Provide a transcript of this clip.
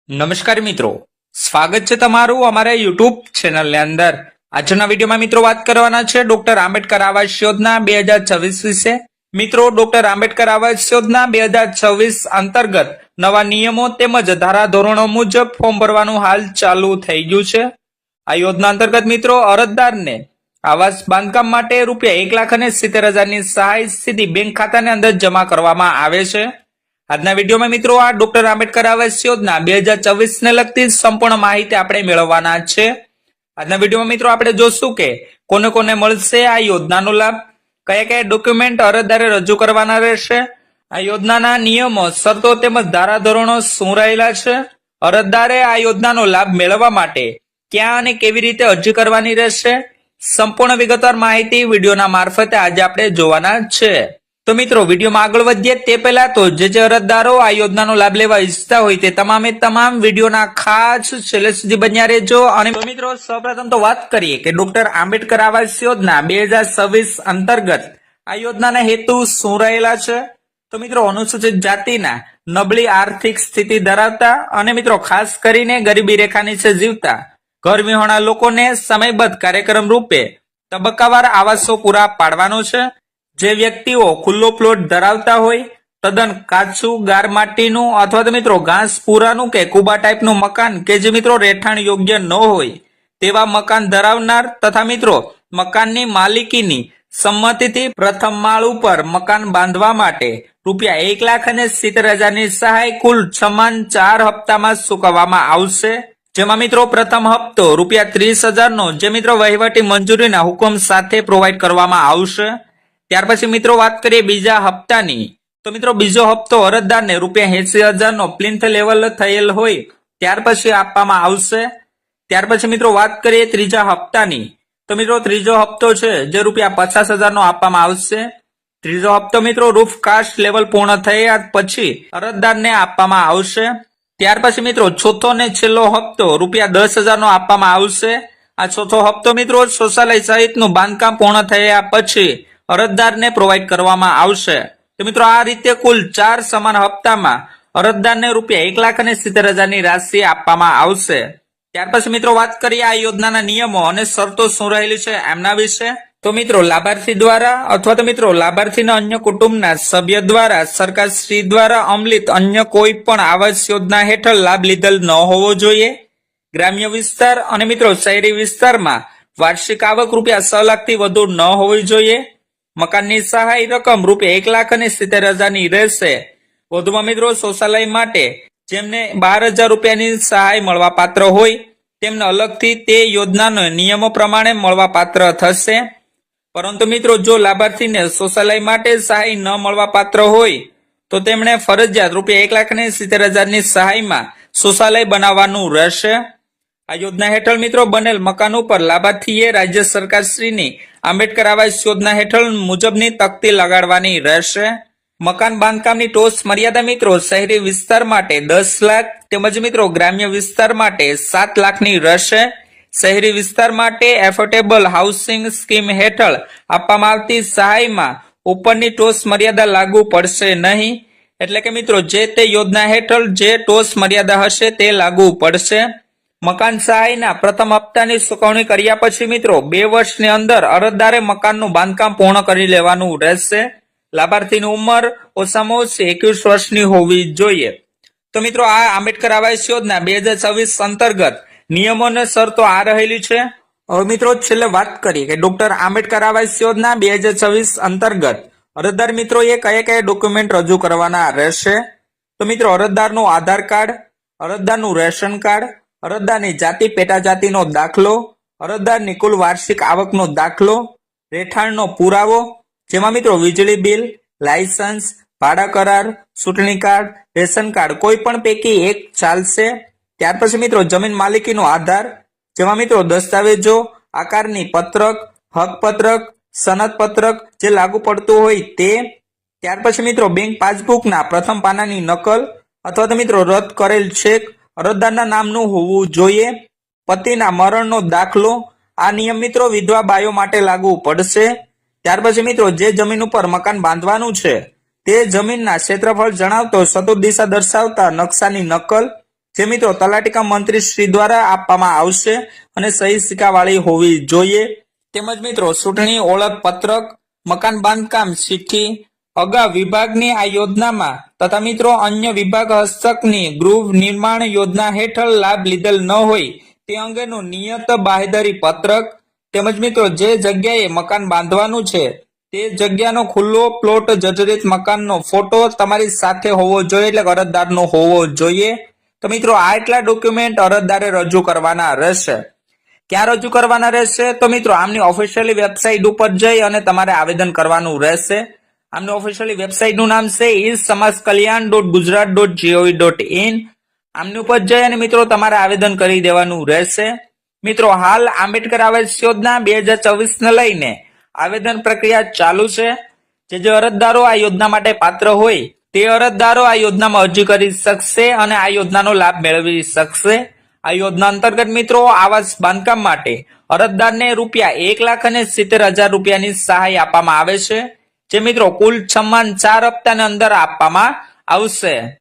નમસ્કાર મિત્રો, સ્વાગત છે તમારું અમારા યુટ્યુબ ચેનલની અંદર। આજના વિડીયોમાં મિત્રો વાત કરવાના છે ડોક્ટર આંબેડકર આવાસ યોજના 2026 વિશે। મિત્રો, ડોક્ટર આંબેડકર આવાસ યોજના 2026 અંતર્ગત નવા નિયમો તેમજ ધારાધોરણો મુજબ ફોર્મ ભરવાનું હાલ ચાલુ થઈ ગયું છે। આ યોજના અંતર્ગત મિત્રો અરજદારને આવાસ બાંધકામ માટે ₹1,70,000 ની સહાય સીધી બેંક ખાતાની અંદર જમા કરવામાં આવે છે। આજના વિડીયોમાં મિત્રો આ ડોક્ટર આંબેડકર આવાસ યોજના 2024 ને લગતી સંપૂર્ણ માહિતી આપણે મેળવવાના છે। આજના વિડીયોમાં મિત્રો આપણે જોશું કે કોને કોને મળશે આ યોજનાનો લાભ, કયા કયા ડોક્યુમેન્ટ અરજદારે રજૂ કરવાના રહેશે, આ યોજનાના નિયમો, શરતો તેમજ ધારાધોરણો શું રહેલા છે, અરજદારે આ યોજનાનો લાભ મેળવવા માટે ક્યાં અને કેવી રીતે અરજી કરવાની રહેશે, સંપૂર્ણ વિગતવાર માહિતી વિડીયોના મારફતે આજે આપણે જોવાના છે। તો મિત્રો વિડીયોમાં આગળ વધીએ તે પહેલા તો જે અરજદારો આ યોજનાનો લાભ લેવા ઈચ્છતા હોય તે તમામ વિડીયોના ખાસ છેલ્લે સુધી બન્યા રહેજો। અને મિત્રો સૌપ્રથમ તો વાત કરીએ કે ડોક્ટર આંબેડકર આવાસ યોજના 2026 અંતર્ગત આ યોજનાના હેતુ શું રહેલા છે। તો મિત્રો અનુસૂચિત જાતિના, નબળી આર્થિક સ્થિતિ ધરાવતા અને મિત્રો ખાસ કરીને ગરીબી રેખા નીચે જીવતા ઘર વિહોણા લોકોને સમયબદ્ધ કાર્યક્રમ રૂપે તબક્કાવાર આવાસો પૂરા પાડવાનો છે। જે વ્યક્તિઓ ખુલ્લો પ્લોટ ધરાવતા હોય, તદ્દન કાચું ગાર માટીનું અથવા તો મિત્રો ઘાસ પૂરાનું કે કુબા ટાઈપનું મકાન કે જે મિત્રો રહેઠાણ યોગ્ય ન હોય તેવા મકાન ધરાવનાર તથા મિત્રો મકાનની માલિકીની સંમતિથી પ્રથમ માળ ઉપર મકાન બાંધવા માટે ₹1,70,000 ની સહાય કુલ સમાન 4 હપ્તામાં ચૂકવવામાં આવશે। જેમાં મિત્રો પ્રથમ હપ્તો ₹30,000 નો જે મિત્રો વહીવટી મંજૂરીના હુકમ સાથે પ્રોવાઈડ કરવામાં આવશે। ત્યાર પછી મિત્રો વાત કરીએ બીજા હપ્તાની, તો મિત્રો બીજો હપ્તો અરજદારને ₹80,000 નો પ્લિન્થ લેવલ થયેલ હોય ત્યાર પછી આપવામાં આવશે। ત્યાર પછી મિત્રો વાત કરીએ ત્રીજા હપ્તાની, તો મિત્રો ત્રીજો હપ્તો છે જે ₹50,000 નો આપવામાં આવશે। ત્રીજો હપ્તો મિત્રો રૂફ કાસ્ટ લેવલ પૂર્ણ થયા પછી અરજદારને આપવામાં આવશે। ત્યાર પછી મિત્રો ચોથો ને છેલ્લો હપ્તો ₹10,000 નો આપવામાં આવશે। આ ચોથો હપ્તો મિત્રો શૌચાલય સહિતનું બાંધકામ પૂર્ણ થયા પછી અરજદારને પ્રોવાઈડ કરવામાં આવશે। તો મિત્રો આ રીતે કુલ 4 સમાન હપ્તામાં અરજદારને ₹1,70,000 ની રાશિ આપવામાં આવશે। ત્યાર પછી મિત્રો વાત કરીએ આ યોજનાના નિયમો અને શરતો શું રહેલી છે એમના વિશે। તો મિત્રો લાભાર્થી દ્વારા અથવા તો મિત્રો લાભાર્થીના અન્ય કુટુંબના સભ્ય દ્વારા સરકાર શ્રી દ્વારા અમલિત અન્ય કોઈ પણ આવાસ યોજના હેઠળ લાભ લીધેલ ન હોવો જોઈએ। ગ્રામ્ય વિસ્તાર અને મિત્રો શહેરી વિસ્તારમાં વાર્ષિક આવક ₹6 લાખથી વધુ ન હોવી જોઈએ। મકાનની સહાય રકમ ₹1,70,000 ની રહેશે। વધુમાં મિત્રો શૌચાલય માટે જેમને ₹12,000 ની સહાય મળવા પાત્ર હોય તેમને અલગથી તે યોજનાના નિયમો પ્રમાણે મળવા પાત્ર થશે। પરંતુ મિત્રો જો લાભાર્થીને શૌચાલય માટે સહાય ન મળવા પાત્ર હોય તો તેમણે ફરજિયાત ₹1,70,000 ની સહાયમાં શૌચાલય બનાવવાનું રહેશે। આ યોજના હેઠળ મિત્રો બનેલ મકાન ઉપર લાભાર્થીએ રાજ્ય સરકાર શ્રીની આંબેડકર આવાસ યોજના હેઠળ મુજબની તકતી લગાડવાની રહેશે। મકાન બાંધકામની ટોચ મર્યાદા મિત્રો શહેરી વિસ્તાર માટે 10 લાખ તેમજ મિત્રો ગ્રામ્ય વિસ્તાર માટે 7 લાખની રહેશે। શહેરી વિસ્તાર માટે એફોર્ડેબલ હાઉસિંગ સ્કીમ હેઠળ આપવામાં આવતી સહાયમાં ઉપરની ટોચ મર્યાદા લાગુ પડશે નહીં। એટલે કે મિત્રો જે તે યોજના હેઠળ જે ટોચ મર્યાદા હશે તે લાગુ પડશે। મકાન સહાયના પ્રથમ હપ્તાની ચુકવણી કર્યા પછી મિત્રો 2 વર્ષની અંદર અરજદારે મકાનનું બાંધકામ પૂર્ણ કરી લેવાનું રહેશે। લાભાર્થીની ઉંમર ઓછામાં ઓછી 21 વર્ષની હોવી જોઈએ। તો મિત્રો આ આંબેડકર આવાસ યોજના 2026 અંતર્ગત નિયમો અને શરતો આ રહેલી છે। હવે મિત્રો છેલ્લે વાત કરીએ કે ડોક્ટર આંબેડકર આવાસ યોજના 2026 અંતર્ગત અરજદાર મિત્રોએ કયા કયા ડોક્યુમેન્ટ રજૂ કરવાના રહેશે। તો મિત્રો અરજદારનું આધાર કાર્ડ, અરજદારનું રેશન કાર્ડ, અરજદારની જાતિ પેટા જાતિનો દાખલો, અરજદારની કુલ વાર્ષિક આવકનો દાખલો, રહેઠાણનો પુરાવો જેમાં મિત્રો વીજળી બિલ, લાયસન્સ, ભાડા કરાર, ચૂંટણી કાર્ડ, રેશન કાર્ડ કોઈ પણ પૈકી એક ચાલશે। ત્યાર પછી મિત્રો જમીન માલિકીનો આધાર જેમાં મિત્રો દસ્તાવેજો, આકારની પત્રક, હક પત્રક, સનદ પત્રક જે લાગુ પડતું હોય તે। ત્યાર પછી મિત્રો બેંક પાસબુકના પ્રથમ પાનાની નકલ અથવા તો મિત્રો રદ કરેલ ચેક અરજદારના નામનું હોવું જોઈએ। પતિના મરણનો દાખલો, આ નિયમ મિત્રો વિધવા બાયો માટે લાગુ પડશે। ત્યાર પછી મિત્રો જે જમીન ઉપર મકાન બાંધવાનું છે તે જમીનના ક્ષેત્રફળ જણાવતો ચતુર્દિશા દર્શાવતા નકશાની નકલ જે મિત્રો તલાટી કમ મંત્રી શ્રી દ્વારા આપવામાં આવશે અને સહી સિક્કાવાળી હોવી જોઈએ. તેમજ મિત્રો ચૂંટણી ઓળખ પત્રક, મકાન બાંધકામ ચિઠ્ઠી, અગાઉ વિભાગની આ યોજનામાં તથા મિત્રો અન્ય વિભાગ હસ્તકની ગૃહ નિર્માણ યોજના હેઠળ લાભ લીધેલ ન હોય તે અંગેનું નિયત બાહેધરી પત્રક, તેમજ મિત્રો જે જગ્યાએ મકાન બાંધવાનું છે તે જગ્યાનો ખુલ્લો પ્લોટ જર્જરિત મકાનનો ફોટો તમારી સાથે હોવો જોઈએ, એટલે અરજદારનો હોવો જોઈએ. તો મિત્રો આટલા ડોક્યુમેન્ટ અરજદારે રજૂ કરવાના રહેશે. ક્યાં રજૂ કરવાના રહેશે? તો મિત્રો આમની ઓફિશિયલી વેબસાઇટ ઉપર જઈ અને તમારે આવેદન કરવાનું રહેશે. આમની ઓફિશિયલી વેબસાઇટનું નામ છે issamaskalyan.gujarat.gov.in. આમની ઉપર જઈ અને મિત્રો તમારે આવેદન કરી દેવાનું રહેશે. મિત્રો હાલ આંબેડકર આવાસ યોજના 2024 ને લઈને આવેદન પ્રક્રિયા ચાલુ છે. જે અરજદારો આ યોજના માટે પાત્ર હોય તે અરજદારો આ યોજનામાં અરજી કરી શકશે અને આ યોજનાનો લાભ મેળવી શકશે. આ યોજના અંતર્ગત મિત્રો આવાસ બાંધકામ માટે અરજદારને ₹1,70,000 રૂપિયાની સહાય આપવામાં આવે છે, જે મિત્રો કુલ સમાન 4 હપ્તાની અંદર આપવામાં આવશે.